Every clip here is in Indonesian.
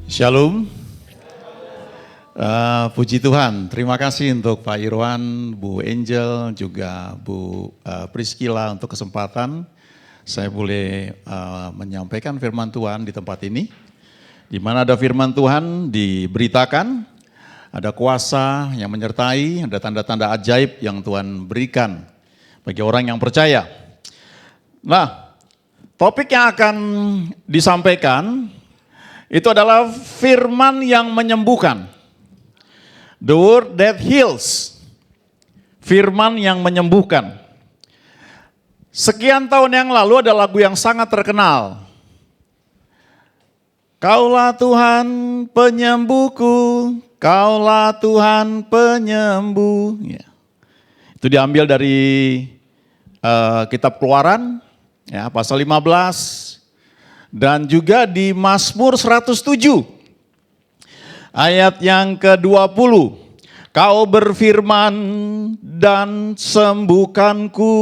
Shalom. Puji Tuhan, terima kasih untuk Pak Irwan, Bu Angel, juga Bu Priscilla untuk kesempatan saya boleh menyampaikan firman Tuhan di tempat ini. Di mana ada firman Tuhan diberitakan, ada kuasa yang menyertai, ada tanda-tanda ajaib yang Tuhan berikan bagi orang yang percaya. Nah, topik yang akan disampaikan itu adalah firman yang menyembuhkan. The word that heals. Firman yang menyembuhkan. Sekian tahun yang lalu ada lagu yang sangat terkenal. Kaulah Tuhan penyembuhku, Kaulah Tuhan penyembuh. Ya. Itu diambil dari kitab Keluaran, ya, pasal 15, dan juga di Mazmur 107, ayat yang ke-20. Kau berfirman dan sembuhkanku,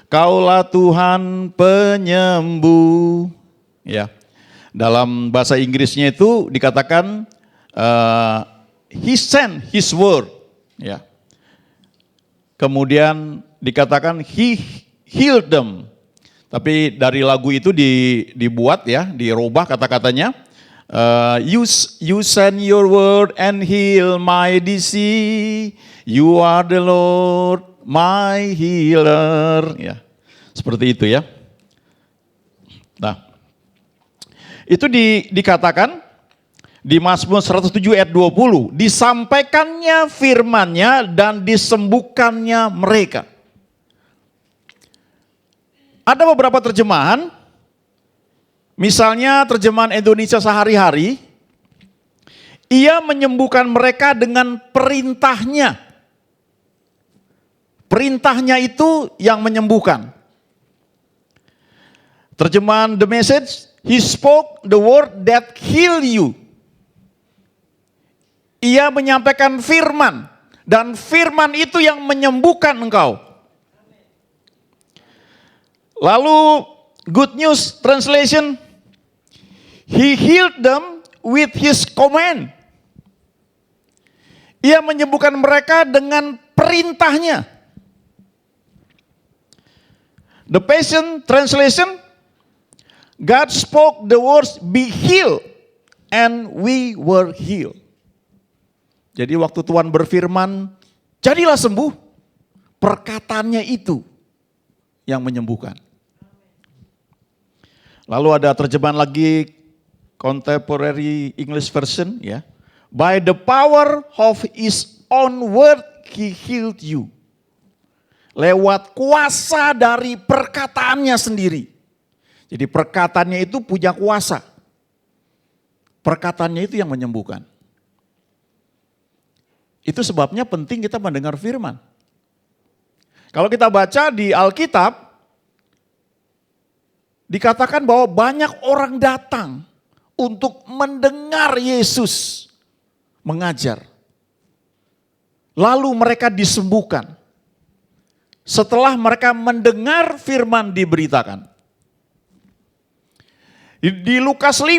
Kaulah Tuhan penyembuh. Ya, dalam bahasa Inggrisnya itu dikatakan He sent His word. Ya. Kemudian dikatakan He healed them. Tapi dari lagu itu dibuat ya, dirubah kata-katanya. You send your word and heal my disease. You are the Lord my healer. Ya, seperti itu ya. Nah, itu dikatakan di Mazmur 107 ayat 20, disampaikannya firman-Nya dan disembuhkannya mereka. Ada beberapa terjemahan, misalnya terjemahan Indonesia sehari-hari, Ia menyembuhkan mereka dengan perintah-Nya. Perintah-Nya itu yang menyembuhkan. Terjemahan The Message, He spoke the word that heal you. Ia menyampaikan firman, dan firman itu yang menyembuhkan engkau. Lalu Good News Translation, He healed them with His command. Ia menyembuhkan mereka dengan perintahnya. The Passion Translation, God spoke the words, be healed, and we were healed. Jadi waktu Tuhan berfirman, jadilah sembuh, perkataannya itu yang menyembuhkan. Lalu ada terjemahan lagi Contemporary English Version, ya. By the power of His own word, He healed you. Lewat kuasa dari perkataannya sendiri. Jadi perkataannya itu punya kuasa. Perkataannya itu yang menyembuhkan. Itu sebabnya penting kita mendengar firman. Kalau kita baca di Alkitab, dikatakan bahwa banyak orang datang untuk mendengar Yesus mengajar. Lalu mereka disembuhkan. Setelah mereka mendengar firman diberitakan. Di Lukas 5,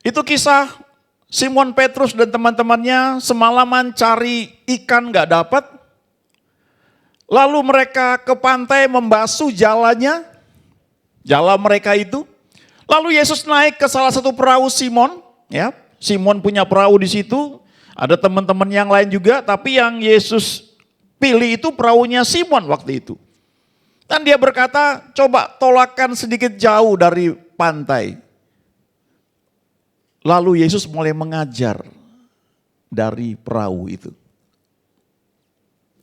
itu kisah Simon Petrus dan teman-temannya semalaman cari ikan gak dapat. Lalu mereka ke pantai membasuh jalannya, jala mereka itu. Lalu Yesus naik ke salah satu perahu Simon, ya. Simon punya perahu di situ, ada teman-teman yang lain juga, tapi yang Yesus pilih itu perahunya Simon waktu itu. Dan dia berkata, coba tolakkan sedikit jauh dari pantai. Lalu Yesus mulai mengajar dari perahu itu.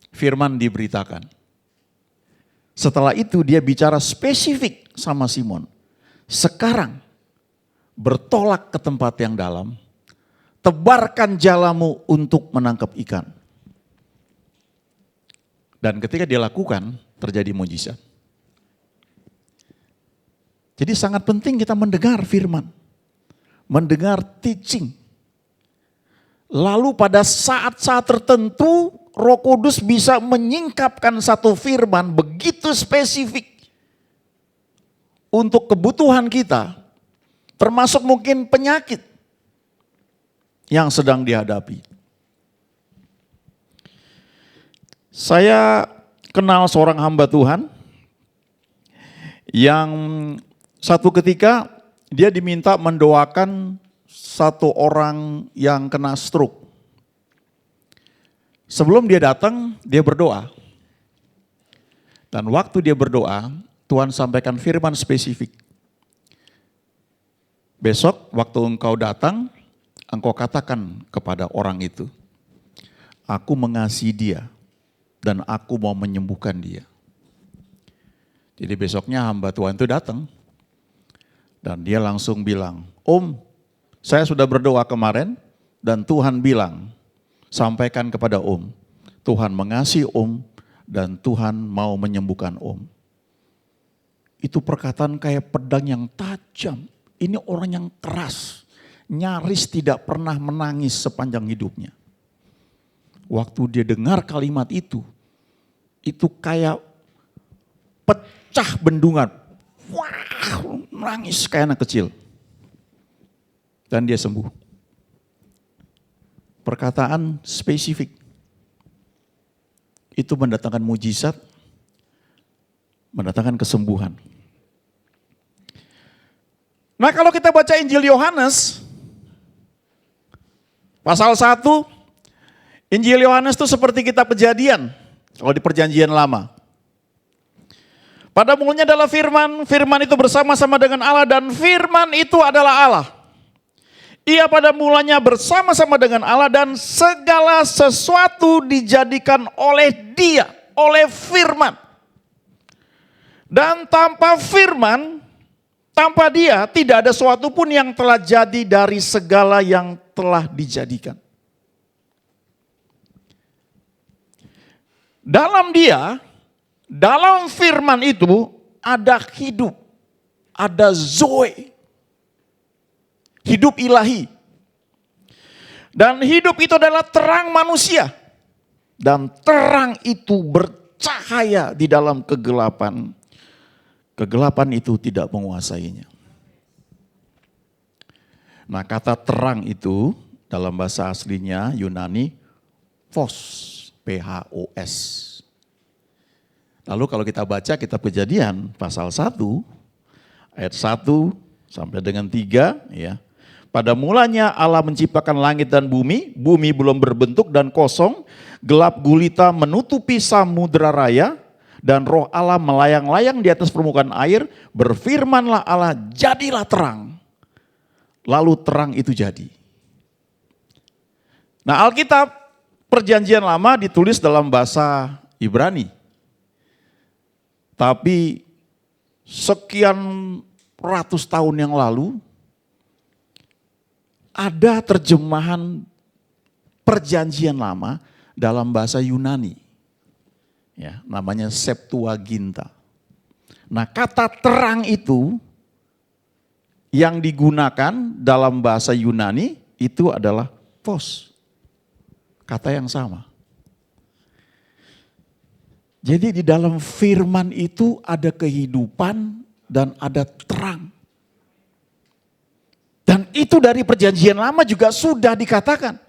Firman diberitakan. Setelah itu dia bicara spesifik sama Simon. Sekarang bertolak ke tempat yang dalam, tebarkan jalamu untuk menangkap ikan. Dan ketika dia lakukan, terjadi mujizat. Jadi sangat penting kita mendengar firman. Mendengar teaching. Lalu pada saat-saat tertentu Roh Kudus bisa menyingkapkan satu firman begitu spesifik untuk kebutuhan kita termasuk mungkin penyakit yang sedang dihadapi. Saya kenal seorang hamba Tuhan yang satu ketika dia diminta mendoakan satu orang yang kena stroke. Sebelum dia datang, dia berdoa. Dan waktu dia berdoa, Tuhan sampaikan firman spesifik. Besok waktu engkau datang, engkau katakan kepada orang itu, aku mengasihi dia dan aku mau menyembuhkan dia. Jadi besoknya hamba Tuhan itu datang dan dia langsung bilang, Om, saya sudah berdoa kemarin dan Tuhan bilang, sampaikan kepada Om, Tuhan mengasihi Om dan Tuhan mau menyembuhkan Om. Itu perkataan kayak pedang yang tajam. Ini orang yang keras, nyaris tidak pernah menangis sepanjang hidupnya. Waktu dia dengar kalimat itu kayak pecah bendungan. Wah, nangis kayak anak kecil. Dan dia sembuh. Perkataan spesifik. Itu mendatangkan mujizat, mendatangkan kesembuhan. Nah, kalau kita baca Injil Yohanes, pasal 1, Injil Yohanes itu seperti kitab Kejadian, kalau di Perjanjian Lama. Pada mulanya adalah firman, firman itu bersama-sama dengan Allah dan firman itu adalah Allah. Ia pada mulanya bersama-sama dengan Allah dan segala sesuatu dijadikan oleh Dia, oleh firman. Dan tanpa firman, tanpa Dia tidak ada sesuatu pun yang telah jadi dari segala yang telah dijadikan. Dalam Dia, dalam firman itu ada hidup, ada zoe, hidup ilahi. Dan hidup itu adalah terang manusia. Dan terang itu bercahaya di dalam kegelapan. Kegelapan itu tidak menguasainya. Nah, kata terang itu dalam bahasa aslinya Yunani phos. P-H-O-S. Lalu kalau kita baca kitab Kejadian pasal 1 ayat 1 sampai dengan 3 ya. Pada mulanya Allah menciptakan langit dan bumi, bumi belum berbentuk dan kosong, gelap gulita menutupi samudera raya dan roh Allah melayang-layang di atas permukaan air, berfirmanlah Allah, jadilah terang. Lalu terang itu jadi. Nah, Alkitab Perjanjian Lama ditulis dalam bahasa Ibrani. Tapi sekian ratus tahun yang lalu ada terjemahan Perjanjian Lama dalam bahasa Yunani. Ya, namanya Septuaginta. Nah, kata terang itu yang digunakan dalam bahasa Yunani itu adalah phos. Kata yang sama. Jadi di dalam firman itu ada kehidupan dan ada terang. Dan itu dari Perjanjian Lama juga sudah dikatakan.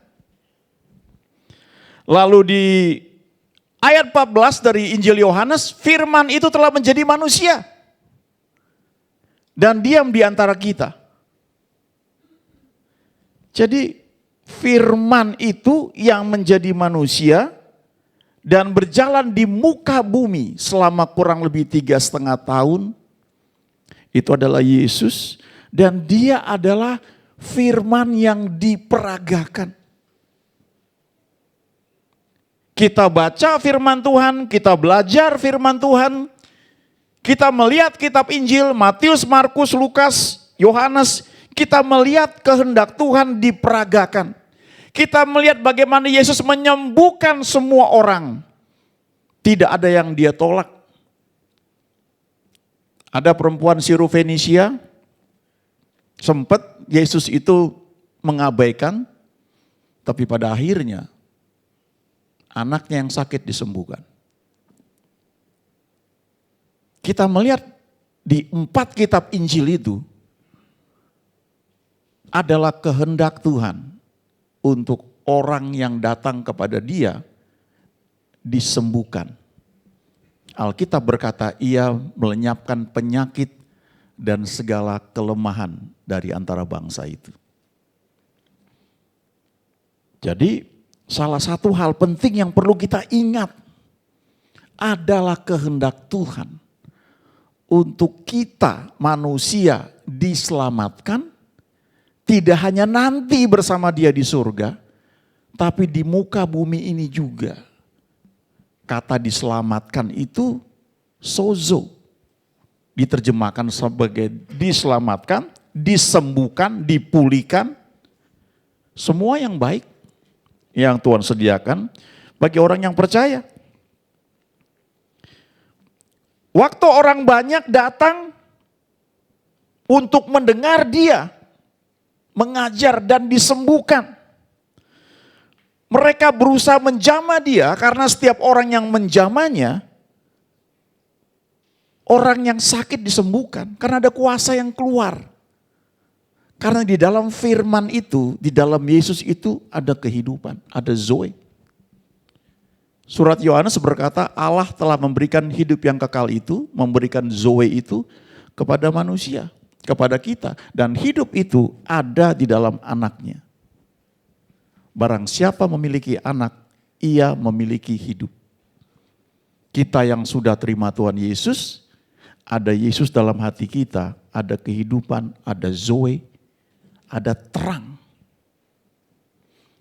Lalu di ayat 14 dari Injil Yohanes, firman itu telah menjadi manusia. Dan diam di antara kita. Jadi firman itu yang menjadi manusia dan berjalan di muka bumi selama kurang lebih 3,5 tahun. Itu adalah Yesus dan dia adalah firman yang diperagakan. Kita baca firman Tuhan, kita belajar firman Tuhan, kita melihat kitab Injil, Matius, Markus, Lukas, Yohanes, kita melihat kehendak Tuhan diperagakan. Kita melihat bagaimana Yesus menyembuhkan semua orang. Tidak ada yang dia tolak. Ada perempuan Sirofenisia, sempat Yesus itu mengabaikan, tapi pada akhirnya anaknya yang sakit disembuhkan. Kita melihat di 4 kitab Injil itu, adalah kehendak Tuhan untuk orang yang datang kepada Dia disembuhkan. Alkitab berkata, Ia melenyapkan penyakit dan segala kelemahan dari antara bangsa itu. Jadi salah satu hal penting yang perlu kita ingat adalah kehendak Tuhan untuk kita manusia diselamatkan, tidak hanya nanti bersama Dia di surga, tapi di muka bumi ini juga. Kata diselamatkan itu sozo, diterjemahkan sebagai diselamatkan, disembuhkan, dipulihkan, semua yang baik yang Tuhan sediakan bagi orang yang percaya. Waktu orang banyak datang untuk mendengar Dia mengajar dan disembuhkan, mereka berusaha menjamah Dia karena setiap orang yang menjamahnya, orang yang sakit disembuhkan karena ada kuasa yang keluar. Karena di dalam firman itu, di dalam Yesus itu ada kehidupan, ada zoe. Surat Yohanes berkata Allah telah memberikan hidup yang kekal itu, memberikan zoe itu kepada manusia, kepada kita. Dan hidup itu ada di dalam anaknya. Barang siapa memiliki anak, ia memiliki hidup. Kita yang sudah terima Tuhan Yesus, ada Yesus dalam hati kita, ada kehidupan, ada zoe, ada terang.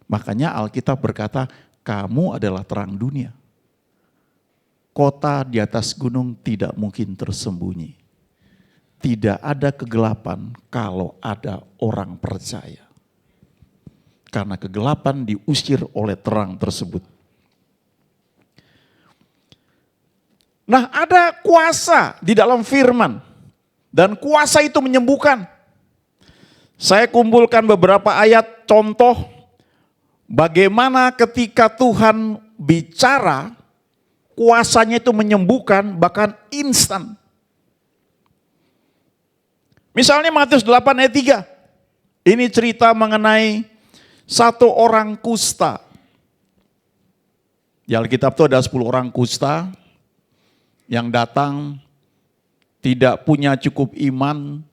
Makanya Alkitab berkata, kamu adalah terang dunia. Kota di atas gunung tidak mungkin tersembunyi. Tidak ada kegelapan kalau ada orang percaya. Karena kegelapan diusir oleh terang tersebut. Nah, ada kuasa di dalam firman. Dan kuasa itu menyembuhkan. Saya kumpulkan beberapa ayat contoh bagaimana ketika Tuhan bicara, kuasanya itu menyembuhkan bahkan instan. Misalnya Matius 8 ayat 3. Ini cerita mengenai satu orang kusta. Di Alkitab itu ada 10 orang kusta yang datang tidak punya cukup iman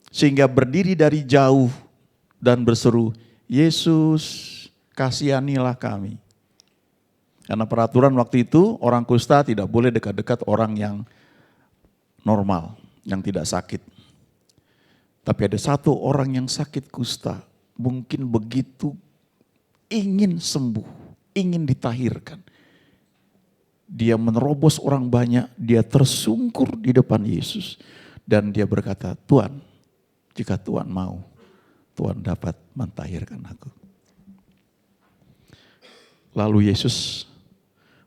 sehingga berdiri dari jauh dan berseru, Yesus kasihanilah kami. Karena peraturan waktu itu orang kusta tidak boleh dekat-dekat orang yang normal, yang tidak sakit. Tapi ada satu orang yang sakit kusta, mungkin begitu ingin sembuh, ingin ditahirkan. Dia menerobos orang banyak, dia tersungkur di depan Yesus. Dan dia berkata, Tuhan, jika Tuhan mau, Tuhan dapat mentahirkan aku. Lalu Yesus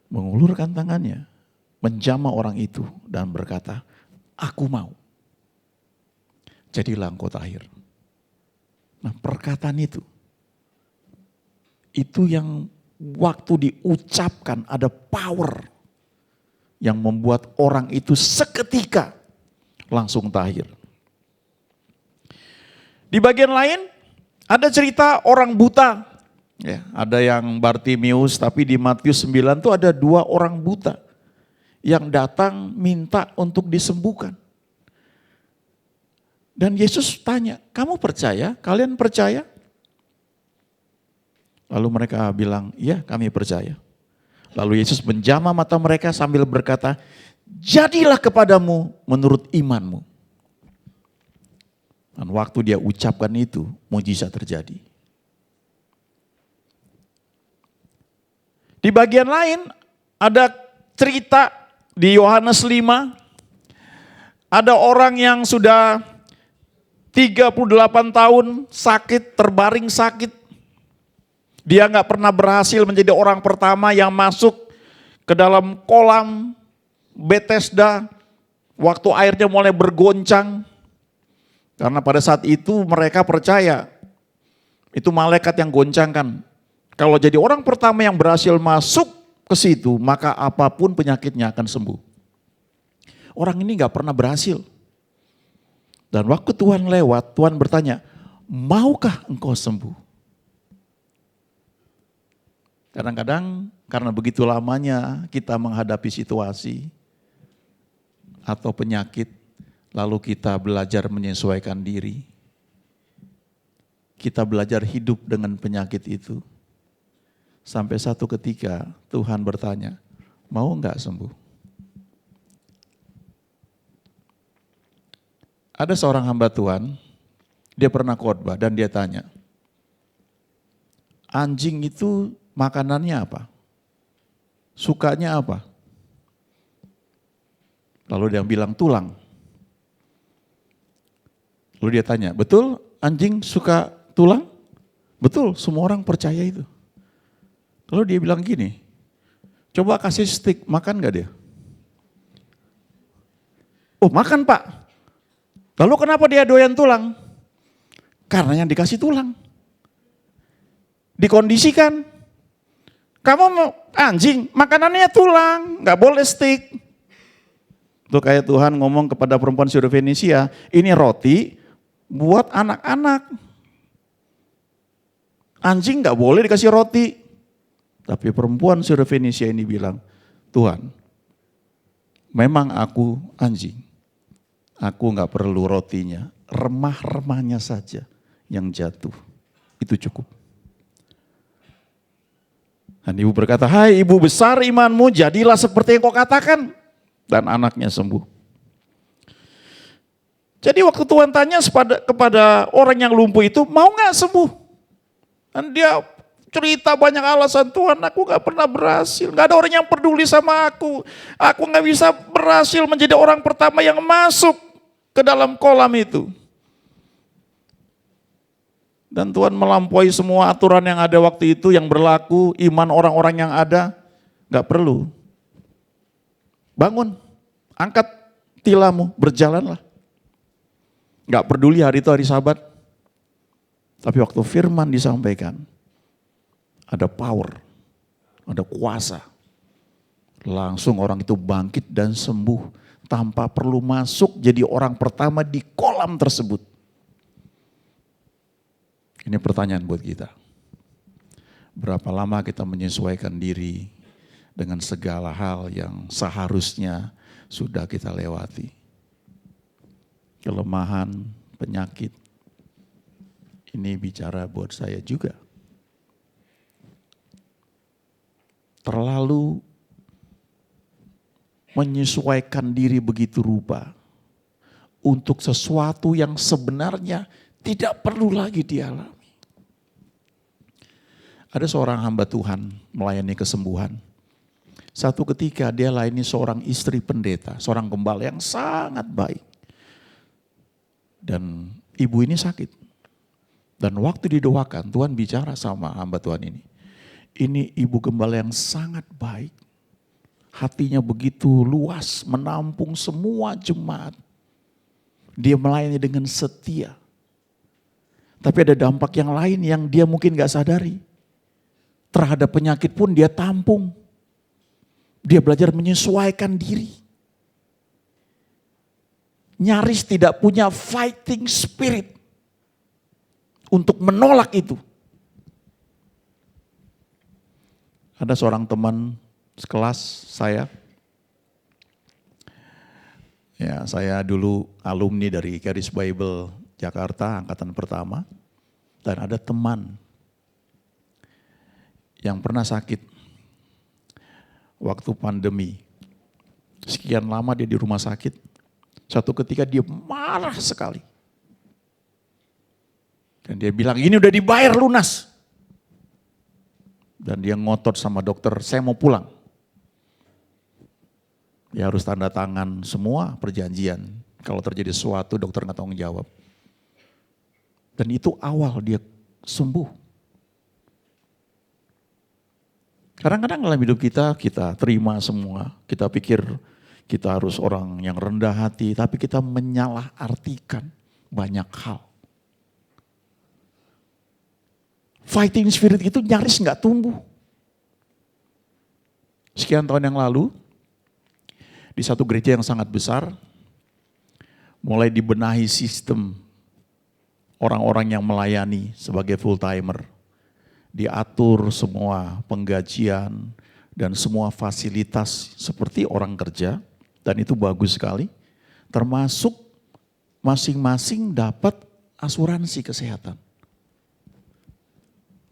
mengulurkan tangannya, menjamah orang itu dan berkata, aku mau. Jadilah engkau tahir. Nah, perkataan itu yang waktu diucapkan ada power yang membuat orang itu seketika langsung tahir. Di bagian lain ada cerita orang buta. Ya, ada yang Bartimius, tapi di Matius 9 itu ada 2 orang buta yang datang minta untuk disembuhkan. Dan Yesus tanya, kamu percaya? Kalian percaya? Lalu mereka bilang, iya kami percaya. Lalu Yesus menjamah mata mereka sambil berkata, jadilah kepadamu menurut imanmu. Dan waktu dia ucapkan itu, mujizat terjadi. Di bagian lain, ada cerita di Yohanes 5, ada orang yang sudah 38 tahun sakit, terbaring sakit. Dia gak pernah berhasil menjadi orang pertama yang masuk ke dalam kolam Bethesda, waktu airnya mulai bergoncang. Karena pada saat itu mereka percaya, itu malaikat yang goncangkan. Kalau jadi orang pertama yang berhasil masuk ke situ, maka apapun penyakitnya akan sembuh. Orang ini gak pernah berhasil. Dan waktu Tuhan lewat, Tuhan bertanya, maukah engkau sembuh? Kadang-kadang karena begitu lamanya kita menghadapi situasi atau penyakit, lalu kita belajar menyesuaikan diri. Kita belajar hidup dengan penyakit itu. Sampai satu ketika Tuhan bertanya, mau enggak sembuh? Ada seorang hamba Tuhan, dia pernah khotbah dan dia tanya, anjing itu makanannya apa? Sukanya apa? Lalu dia bilang tulang. Lalu dia tanya, betul anjing suka tulang? Betul, semua orang percaya itu. Lalu dia bilang gini, coba kasih steak, makan gak dia? Oh makan Pak. Lalu kenapa dia doyan tulang? Karena yang dikasih tulang. Dikondisikan. Kamu mau anjing, makanannya tulang, gak boleh steak. Itu kayak Tuhan ngomong kepada perempuan Syurofenisia, ini roti buat anak-anak. Anjing gak boleh dikasih roti. Tapi perempuan Syurofenisia ini bilang, Tuhan, memang aku anjing. Aku gak perlu rotinya, remah-remahnya saja yang jatuh. Itu cukup. Dan ibu berkata, hai ibu besar imanmu, jadilah seperti yang kau katakan. Dan anaknya sembuh. Jadi waktu Tuhan tanya kepada orang yang lumpuh itu, mau gak sembuh? Dan dia cerita banyak alasan, Tuhan aku gak pernah berhasil. Gak ada orang yang peduli sama aku. Aku gak bisa berhasil menjadi orang pertama yang masuk ke dalam kolam itu. Dan Tuhan melampaui semua aturan yang ada waktu itu, yang berlaku, iman orang-orang yang ada, gak perlu. Bangun, angkat tilammu, berjalanlah. Gak peduli hari itu hari Sabat. Tapi waktu firman disampaikan, ada power, ada kuasa. Langsung orang itu bangkit dan sembuh, tanpa perlu masuk jadi orang pertama di kolam tersebut. Ini pertanyaan buat kita. Berapa lama kita menyesuaikan diri dengan segala hal yang seharusnya sudah kita lewati. Kelemahan, penyakit, ini bicara buat saya juga. Terlalu menyesuaikan diri begitu rupa untuk sesuatu yang sebenarnya tidak perlu lagi dialami. Ada seorang hamba Tuhan melayani kesembuhan. Satu ketika dia layani seorang istri pendeta, seorang gembala yang sangat baik. Dan ibu ini sakit. Dan waktu didoakan, Tuhan bicara sama hamba Tuhan ini. Ini ibu gembala yang sangat baik. Hatinya begitu luas, menampung semua jemaat. Dia melayani dengan setia. Tapi ada dampak yang lain yang dia mungkin gak sadari. Terhadap penyakit pun dia tampung. Dia belajar menyesuaikan diri. Nyaris tidak punya fighting spirit untuk menolak itu. Ada seorang teman sekelas saya. Ya, saya dulu alumni dari Charis Bible Jakarta, angkatan pertama. Dan ada teman yang pernah sakit waktu pandemi. Sekian lama dia di rumah sakit. Satu ketika dia marah sekali. Dan dia bilang, ini udah dibayar lunas. Dan dia ngotot sama dokter, saya mau pulang. Dia harus tanda tangan semua perjanjian. Kalau terjadi sesuatu, dokter nggak tanggung jawab. Dan itu awal dia sembuh. Kadang-kadang dalam hidup kita terima semua. Kita pikir kita harus orang yang rendah hati, tapi kita menyalahartikan banyak hal. Fighting spirit itu nyaris nggak tumbuh. Sekian tahun yang lalu, di satu gereja yang sangat besar, mulai dibenahi sistem orang-orang yang melayani sebagai full timer. Diatur semua penggajian dan semua fasilitas seperti orang kerja, dan itu bagus sekali. Termasuk masing-masing dapat asuransi kesehatan.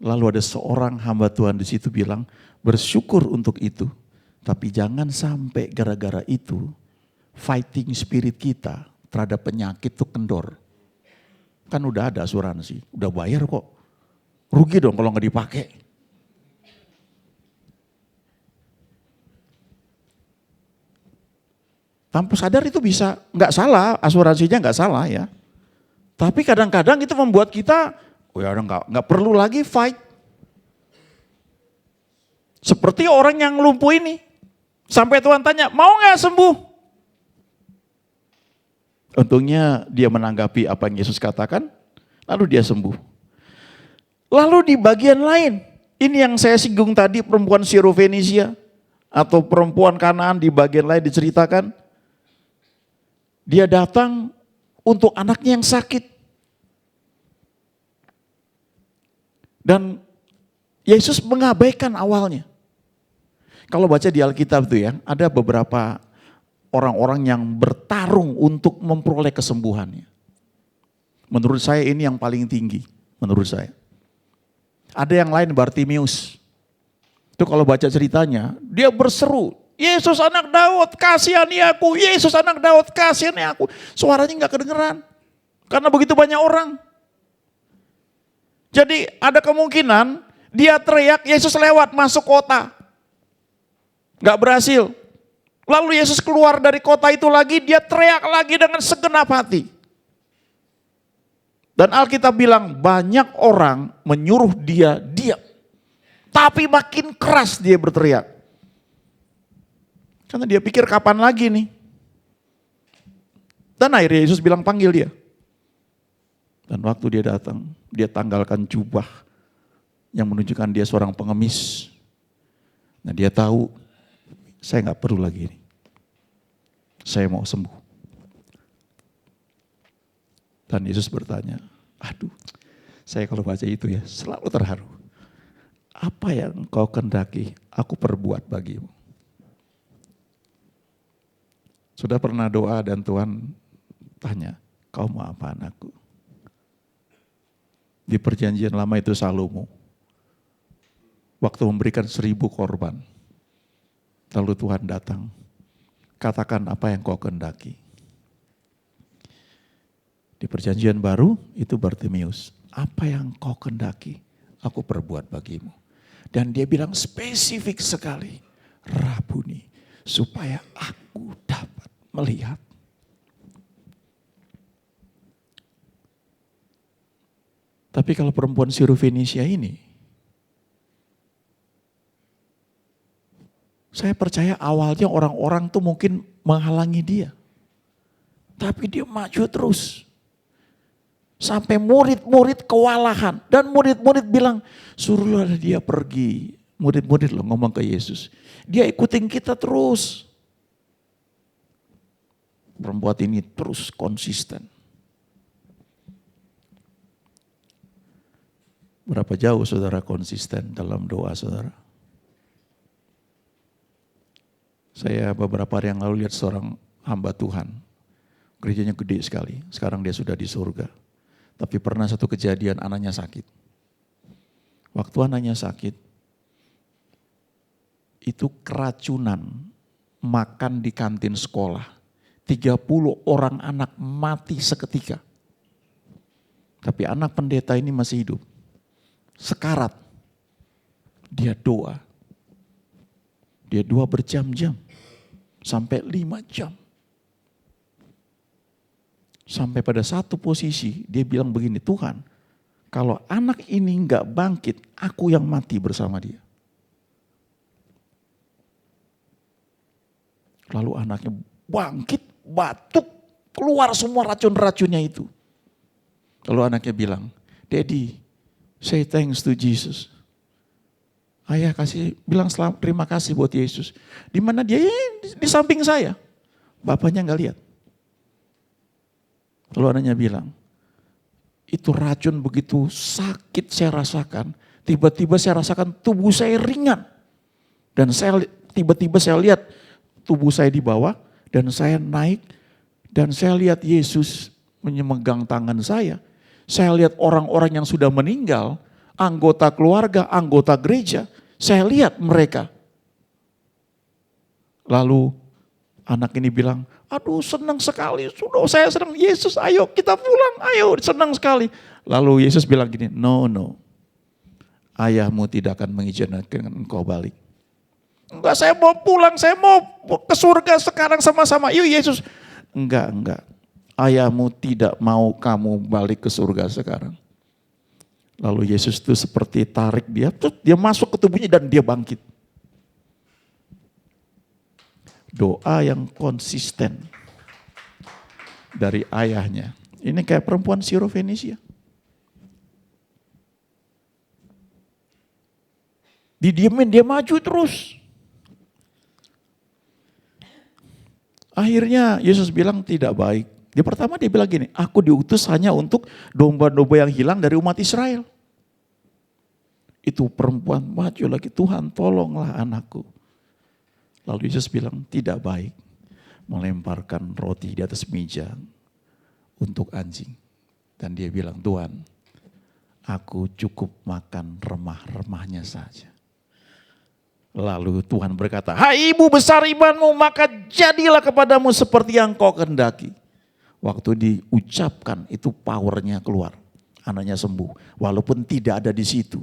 Lalu ada seorang hamba Tuhan di situ bilang, bersyukur untuk itu, tapi jangan sampai gara-gara itu fighting spirit kita terhadap penyakit itu kendor. Kan udah ada asuransi, udah bayar kok. Rugi dong kalau nggak dipakai. Tanpa sadar itu bisa, nggak salah, asuransinya nggak salah ya. Tapi kadang-kadang itu membuat kita, oh ya nggak perlu lagi fight. Seperti orang yang lumpuh ini, sampai Tuhan tanya, mau nggak sembuh? Untungnya dia menanggapi apa yang Yesus katakan, lalu dia sembuh. Lalu di bagian lain, ini yang saya singgung tadi, perempuan Sirofenisia atau perempuan Kanaan di bagian lain diceritakan. Dia datang untuk anaknya yang sakit. Dan Yesus mengabaikan awalnya. Kalau baca di Alkitab itu ya, ada beberapa orang-orang yang bertarung untuk memperoleh kesembuhannya. Menurut saya ini yang paling tinggi, menurut saya. Ada yang lain, Bartimius. Itu kalau baca ceritanya, dia berseru, Yesus anak Daud, kasihani aku. Yesus anak Daud, kasihani aku. Suaranya nggak kedengeran. Karena begitu banyak orang. Jadi ada kemungkinan dia teriak, Yesus lewat masuk kota. Nggak berhasil. Lalu Yesus keluar dari kota itu lagi, dia teriak lagi dengan segenap hati. Dan Alkitab bilang banyak orang menyuruh dia diam. Tapi makin keras dia berteriak. Karena dia pikir kapan lagi nih. Dan akhirnya Yesus bilang panggil dia. Dan waktu dia datang, dia tanggalkan jubah yang menunjukkan dia seorang pengemis. Nah dia tahu, saya nggak perlu lagi ini. Saya mau sembuh. Dan Yesus bertanya, aduh, saya kalau baca itu ya selalu terharu. Apa yang kau kehendaki, aku perbuat bagimu. Sudah pernah doa dan Tuhan tanya, kau mau apa anakku? Di perjanjian lama itu Salomo, waktu memberikan 1000 korban. Lalu Tuhan datang, katakan apa yang kau kehendaki. Di perjanjian baru itu Bartimius, apa yang kau kehendaki, aku perbuat bagimu. Dan dia bilang spesifik sekali, Rabuni, supaya aku dapat melihat. Tapi kalau perempuan Sirofenisia ini, saya percaya awalnya orang-orang tuh mungkin menghalangi dia. Tapi dia maju terus. Sampai murid-murid kewalahan. Dan murid-murid bilang, suruhlah dia pergi. Murid-murid loh ngomong ke Yesus. Dia ikutin kita terus. Perempuan ini terus konsisten. Berapa jauh saudara konsisten dalam doa saudara? Saya beberapa hari yang lalu lihat seorang hamba Tuhan. Gerejanya gede sekali. Sekarang dia sudah di surga. Tapi pernah satu kejadian anaknya sakit. Waktu anaknya sakit, itu keracunan makan di kantin sekolah. 30 orang anak mati seketika. Tapi anak pendeta ini masih hidup. Sekarat. Dia doa. Dia doa berjam-jam. Sampai 5 jam. Sampai pada satu posisi dia bilang begini, Tuhan kalau anak ini enggak bangkit, aku yang mati bersama dia. Lalu anaknya bangkit, batuk, keluar semua racun-racunnya itu. Lalu anaknya bilang, Daddy, say thanks to Jesus. Ayah bilang terima kasih buat Yesus. Di mana dia? Di samping saya. Bapaknya enggak lihat. Lalu anaknya bilang, Itu racun begitu sakit saya rasakan. Tiba-tiba saya rasakan tubuh saya ringan. Dan tiba-tiba saya lihat tubuh saya di bawah dan saya naik. Dan saya lihat Yesus memegang tangan saya. Saya lihat orang-orang yang sudah meninggal, anggota keluarga, anggota gereja. Saya lihat mereka. Lalu anak ini bilang, aduh senang sekali, sudah saya senang, Yesus ayo kita pulang, ayo senang sekali. Lalu Yesus bilang gini, no, ayahmu tidak akan mengizinkan engkau balik. Enggak, saya mau pulang, saya mau ke surga sekarang sama-sama, yuk Yesus. Enggak, ayahmu tidak mau kamu balik ke surga sekarang. Lalu Yesus itu seperti tarik dia, dia masuk ke tubuhnya dan dia bangkit. Doa yang konsisten dari ayahnya. Ini kayak perempuan Sirofenisia. Didiemin, dia maju terus. Akhirnya Yesus bilang tidak baik. Pertama dia bilang gini, aku diutus hanya untuk domba-domba yang hilang dari umat Israel. Itu perempuan maju lagi, Tuhan tolonglah anakku. Lalu Yesus bilang tidak baik melemparkan roti di atas meja untuk anjing. Dan dia bilang, Tuhan, aku cukup makan remah-remahnya saja. Lalu Tuhan berkata, hai ibu besar imanmu, maka jadilah kepadamu seperti yang kau kehendaki. Waktu diucapkan itu powernya keluar, anaknya sembuh. Walaupun tidak ada di situ,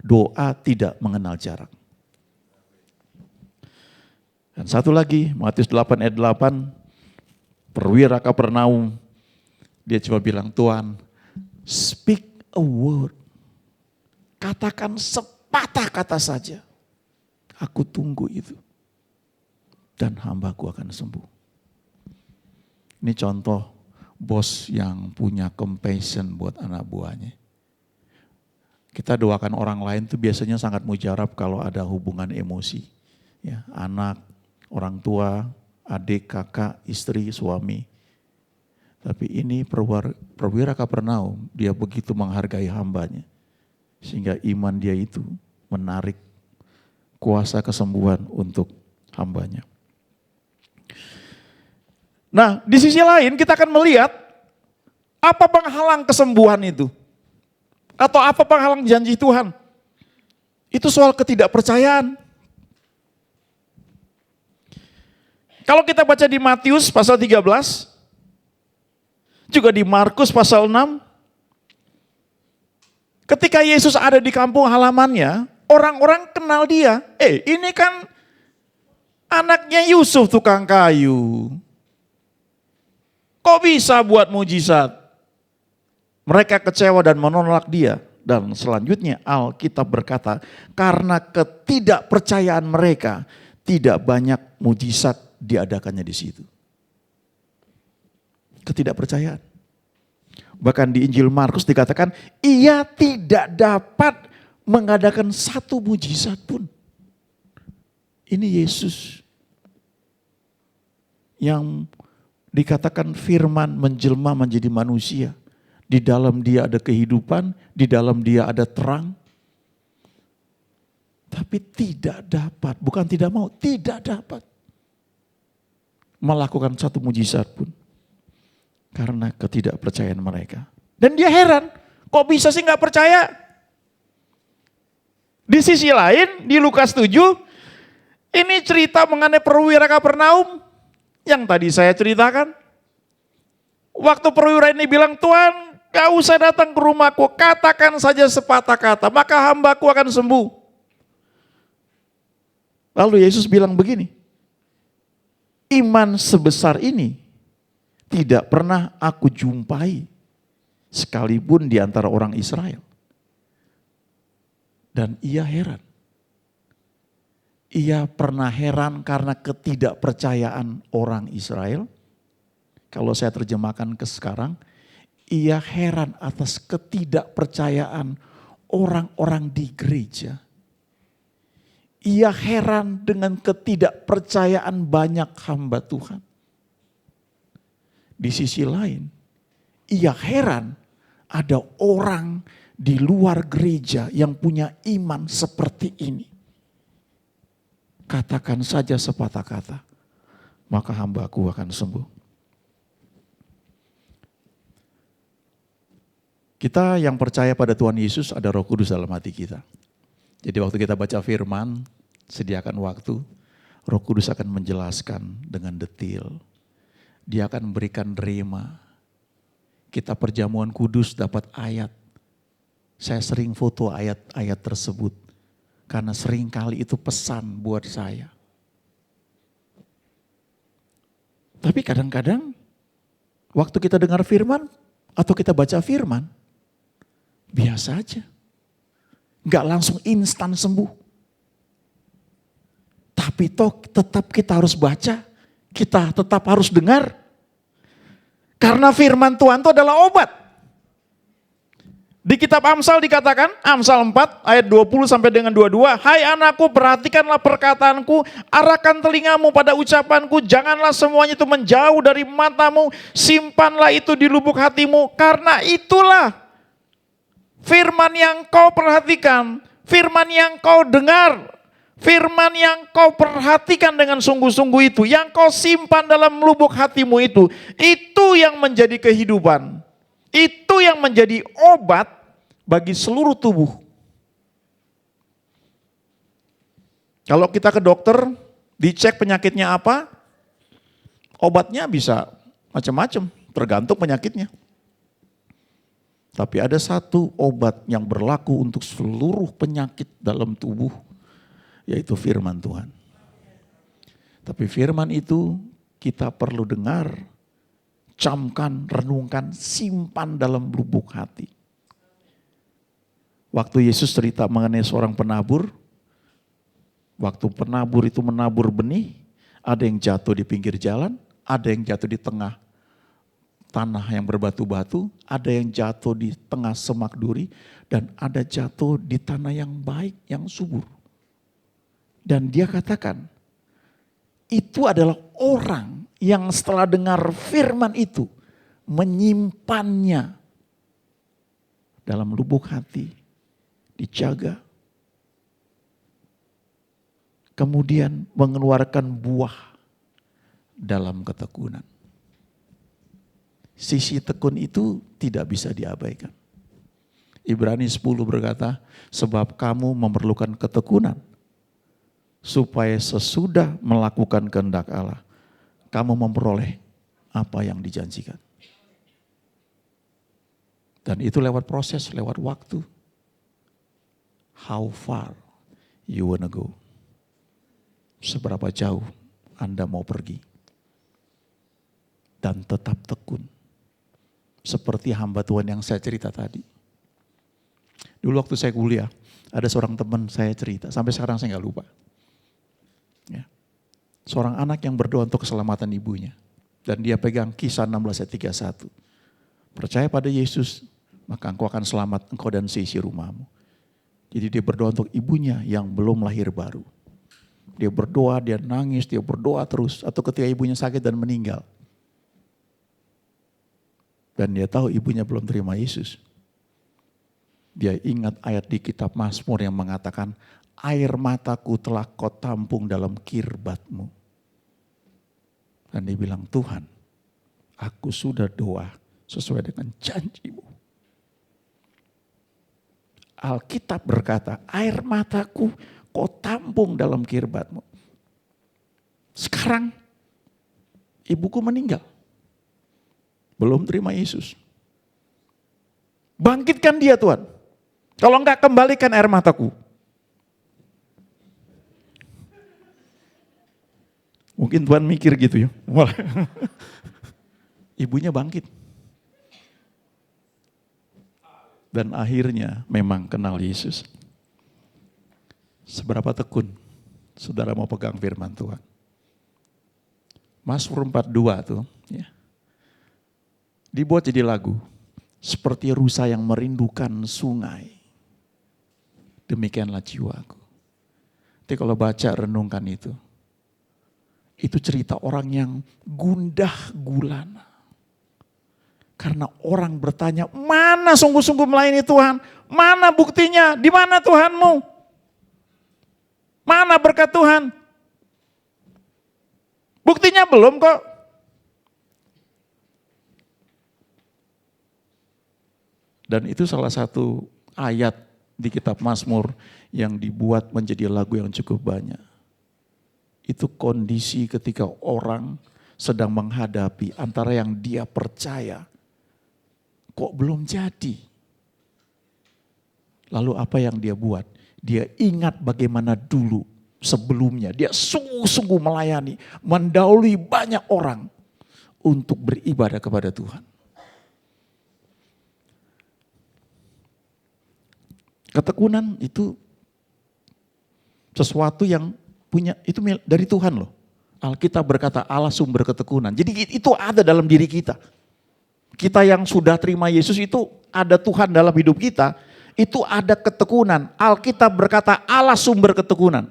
doa tidak mengenal jarak. Dan satu lagi, Matius 8 ayat 8, perwira Kapernaum, dia cuma bilang, Tuhan, speak a word. Katakan sepatah kata saja. Aku tunggu itu. Dan hambaku akan sembuh. Ini contoh bos yang punya compassion buat anak buahnya. Kita doakan orang lain itu biasanya sangat mujarab kalau ada hubungan emosi. Ya, anak, orang tua, adik, kakak, istri, suami. Tapi ini perwira Kapernaum, dia begitu menghargai hambanya. Sehingga iman dia itu menarik kuasa kesembuhan untuk hambanya. Nah, di sisi lain kita akan melihat apa penghalang kesembuhan itu. Atau apa penghalang janji Tuhan. Itu soal ketidakpercayaan. Kalau kita baca di Matius pasal 13, juga di Markus pasal 6, ketika Yesus ada di kampung halamannya, orang-orang kenal dia. Ini kan anaknya Yusuf tukang kayu. Kok bisa buat mujizat? Mereka kecewa dan menolak dia. Dan selanjutnya Alkitab berkata, karena ketidakpercayaan mereka, tidak banyak mujizat diadakannya di situ. Ketidakpercayaan. Bahkan di Injil Markus dikatakan, ia tidak dapat mengadakan satu mujizat pun. Ini Yesus yang dikatakan firman menjelma menjadi manusia. Di dalam dia ada kehidupan, di dalam dia ada terang. Tapi tidak dapat, bukan tidak mau, tidak dapat melakukan satu mujizat pun. Karena ketidakpercayaan mereka. Dan dia heran, kok bisa sih gak percaya? Di sisi lain, di Lukas 7, ini cerita mengenai perwira Kapernaum yang tadi saya ceritakan. Waktu perwira ini bilang, Tuhan gak usah datang ke rumahku, katakan saja sepatah kata, maka hambaku akan sembuh. Lalu Yesus bilang begini, iman sebesar ini tidak pernah aku jumpai sekalipun di antara orang Israel. Dan ia heran. Ia pernah heran karena ketidakpercayaan orang Israel. Kalau saya terjemahkan ke sekarang, ia heran atas ketidakpercayaan orang-orang di gereja. Ia heran dengan ketidakpercayaan banyak hamba Tuhan. Di sisi lain, ia heran ada orang di luar gereja yang punya iman seperti ini. Katakan saja sepatah kata, maka hambaku akan sembuh. Kita yang percaya pada Tuhan Yesus ada Roh Kudus dalam hati kita. Jadi waktu kita baca firman, sediakan waktu, Roh Kudus akan menjelaskan dengan detail. Dia akan memberikan rema. Kita perjamuan kudus dapat ayat. Saya sering foto ayat-ayat tersebut. Karena sering kali itu pesan buat saya. Tapi kadang-kadang waktu kita dengar firman atau kita baca firman, biasa aja. Enggak langsung instan sembuh. Tapi toh tetap kita harus baca, kita tetap harus dengar. Karena firman Tuhan itu adalah obat. Di kitab Amsal dikatakan, Amsal 4 ayat 20 sampai dengan 22, hai anakku perhatikanlah perkataanku, arahkan telingamu pada ucapanku, janganlah semuanya itu menjauh dari matamu, simpanlah itu di lubuk hatimu, karena itulah firman yang kau perhatikan, firman yang kau dengar, firman yang kau perhatikan dengan sungguh-sungguh itu, yang kau simpan dalam lubuk hatimu itu yang menjadi kehidupan. Itu yang menjadi obat bagi seluruh tubuh. Kalau kita ke dokter, dicek penyakitnya apa, obatnya bisa macam-macam, tergantung penyakitnya. Tapi ada satu obat yang berlaku untuk seluruh penyakit dalam tubuh, yaitu firman Tuhan. Tapi firman itu kita perlu dengar, camkan, renungkan, simpan dalam lubuk hati. Waktu Yesus cerita mengenai seorang penabur, waktu penabur itu menabur benih, ada yang jatuh di pinggir jalan, ada yang jatuh di tengah tanah yang berbatu-batu, ada yang jatuh di tengah semak duri, dan ada jatuh di tanah yang baik, yang subur. Dan dia katakan, itu adalah orang yang setelah dengar firman itu, menyimpannya dalam lubuk hati, dijaga. Kemudian mengeluarkan buah dalam ketekunan. Sisi tekun itu tidak bisa diabaikan. Ibrani 10 berkata, sebab kamu memerlukan ketekunan, supaya sesudah melakukan kehendak Allah, kamu memperoleh apa yang dijanjikan. Dan itu lewat proses, lewat waktu. How far you wanna go? Seberapa jauh Anda mau pergi? Dan tetap tekun. Seperti hamba Tuhan yang saya cerita tadi. Dulu waktu saya kuliah, ada seorang teman saya cerita, sampai sekarang saya nggak lupa. Ya. Seorang anak yang berdoa untuk keselamatan ibunya. Dan dia pegang Kisah 16 ayat 31. Percaya pada Yesus, maka engkau akan selamat, engkau dan seisi rumahmu. Jadi dia berdoa untuk ibunya yang belum lahir baru. Dia berdoa, dia nangis, dia berdoa terus. Atau ketika ibunya sakit dan meninggal. Dan dia tahu ibunya belum terima Yesus. Dia ingat ayat di kitab Mazmur yang mengatakan, air mataku telah kau tampung dalam kirbatmu. Dan dia bilang, Tuhan, aku sudah doa sesuai dengan janjimu. Alkitab berkata, air mataku kau tampung dalam kirbatmu. Sekarang, ibuku meninggal. Belum terima Yesus. Bangkitkan dia Tuhan. Kalau enggak, kembalikan air mataku. Mungkin Tuhan mikir gitu ya. Ibunya bangkit. Dan akhirnya memang kenal Yesus. Seberapa tekun saudara mau pegang firman Tuhan. Mazmur 42 tuh. Ya. Dibuat jadi lagu. Seperti rusa yang merindukan sungai. Demikianlah jiwaku. Tapi kalau baca renungkan itu. Itu cerita orang yang gundah gulana. Karena orang bertanya, mana sungguh-sungguh melayani Tuhan? Mana buktinya? Di mana Tuhanmu? Mana berkat Tuhan? Buktinya belum kok. Dan itu salah satu ayat di kitab Mazmur yang dibuat menjadi lagu yang cukup banyak. Itu kondisi ketika orang sedang menghadapi antara yang dia percaya, kok belum jadi. Lalu apa yang dia buat? Dia ingat bagaimana dulu sebelumnya dia sungguh-sungguh melayani, mendahului banyak orang untuk beribadah kepada Tuhan. Ketekunan itu sesuatu yang punya, itu dari Tuhan loh. Alkitab berkata Allah sumber ketekunan. Jadi itu ada dalam diri kita. Kita yang sudah terima Yesus itu ada Tuhan dalam hidup kita. Itu ada ketekunan. Alkitab berkata Allah sumber ketekunan.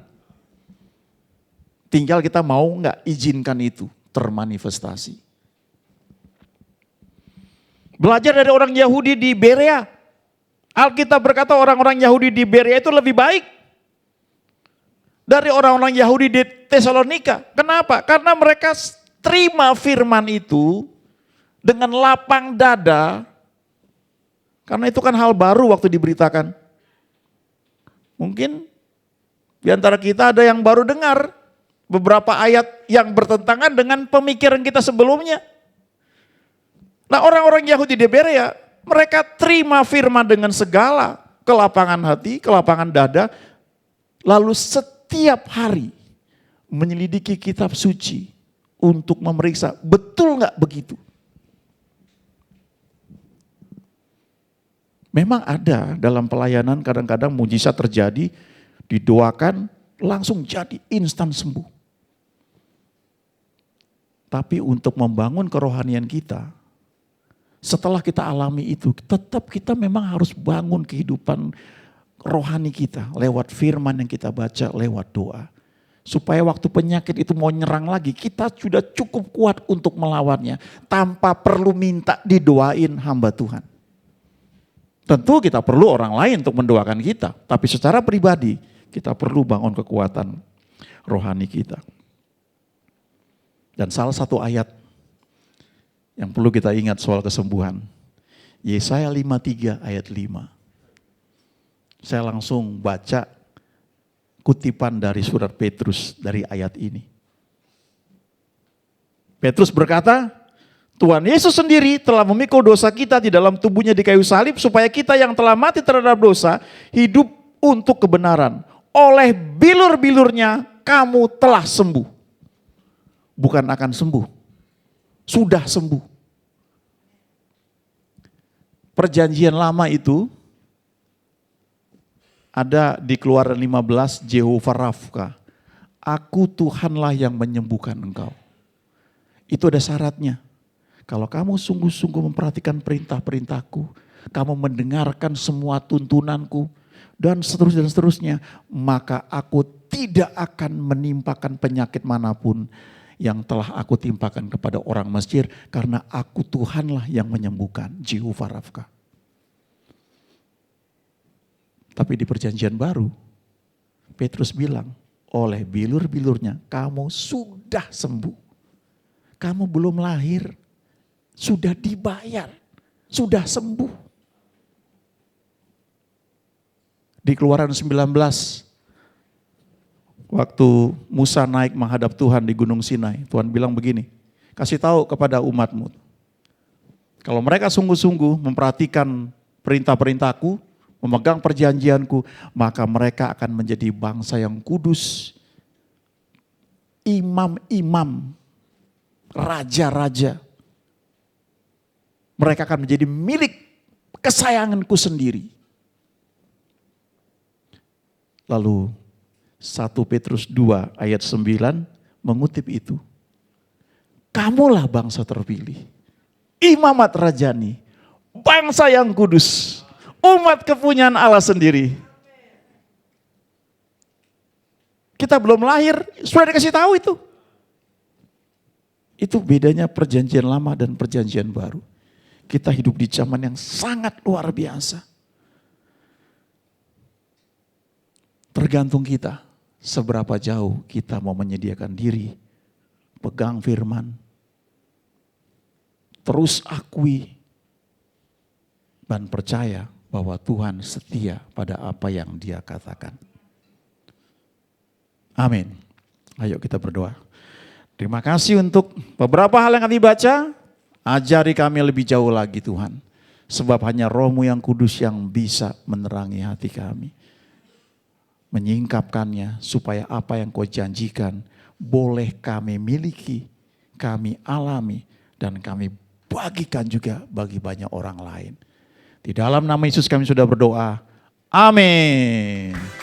Tinggal kita mau nggak izinkan itu termanifestasi. Belajar dari orang Yahudi di Berea. Alkitab berkata orang-orang Yahudi di Berea itu lebih baik dari orang-orang Yahudi di Tesalonika. Kenapa? Karena mereka terima firman itu dengan lapang dada. Karena itu kan hal baru waktu diberitakan. Mungkin di antara kita ada yang baru dengar beberapa ayat yang bertentangan dengan pemikiran kita sebelumnya. Nah, orang-orang Yahudi di Berea, mereka terima firman dengan segala kelapangan hati, kelapangan dada, lalu setiap hari menyelidiki kitab suci untuk memeriksa betul nggak begitu. Memang ada dalam pelayanan kadang-kadang mujizat terjadi, didoakan langsung jadi instan sembuh. Tapi untuk membangun kerohanian kita, setelah kita alami itu, tetap kita memang harus bangun kehidupan rohani kita lewat firman yang kita baca, lewat doa. Supaya waktu penyakit itu mau nyerang lagi, kita sudah cukup kuat untuk melawannya. Tanpa perlu minta didoain hamba Tuhan. Tentu kita perlu orang lain untuk mendoakan kita. Tapi secara pribadi, kita perlu bangun kekuatan rohani kita. Dan salah satu ayat yang perlu kita ingat soal kesembuhan. Yesaya 53 ayat 5. Saya langsung baca kutipan dari surat Petrus dari ayat ini. Petrus berkata, Tuhan Yesus sendiri telah memikul dosa kita di dalam tubuhnya di kayu salib supaya kita yang telah mati terhadap dosa hidup untuk kebenaran. Oleh bilur-bilurnya kamu telah sembuh. Bukan akan sembuh. Sudah sembuh. Perjanjian lama itu ada di Keluaran 15, Jehovah Rafka. Aku Tuhanlah yang menyembuhkan engkau. Itu ada syaratnya. Kalau kamu sungguh-sungguh memperhatikan perintah-perintahku, kamu mendengarkan semua tuntunanku, dan seterusnya, maka aku tidak akan menimpakan penyakit manapun yang telah aku timpakan kepada orang Mesir, karena aku Tuhanlah yang menyembuhkan, Jehovah Rafka. Tapi di perjanjian baru, Petrus bilang, oleh bilur-bilurnya kamu sudah sembuh. Kamu belum lahir, sudah dibayar, sudah sembuh. Di Keluaran 19, waktu Musa naik menghadap Tuhan di Gunung Sinai, Tuhan bilang begini, kasih tahu kepada umatmu, kalau mereka sungguh-sungguh memperhatikan perintah-perintahku, memegang perjanjianku, maka mereka akan menjadi bangsa yang kudus, imam-imam, raja-raja. Mereka akan menjadi milik kesayanganku sendiri. Lalu 1 Petrus 2 ayat 9 mengutip itu. Kamulah bangsa terpilih, imamat rajani, bangsa yang kudus, umat kepunyaan Allah sendiri. Kita belum lahir, sudah dikasih tahu itu. Itu bedanya perjanjian lama dan perjanjian baru. Kita hidup di zaman yang sangat luar biasa. Tergantung kita, seberapa jauh kita mau menyediakan diri, pegang firman, terus akui, dan percaya bahwa Tuhan setia pada apa yang Dia katakan. Amin. Ayo kita berdoa. Terima kasih untuk beberapa hal yang kami baca. Ajari kami lebih jauh lagi Tuhan. Sebab hanya Roh-Mu yang kudus yang bisa menerangi hati kami. Menyingkapkannya supaya apa yang Kau janjikan boleh kami miliki, kami alami, dan kami bagikan juga bagi banyak orang lain. Di dalam nama Yesus kami sudah berdoa. Amin.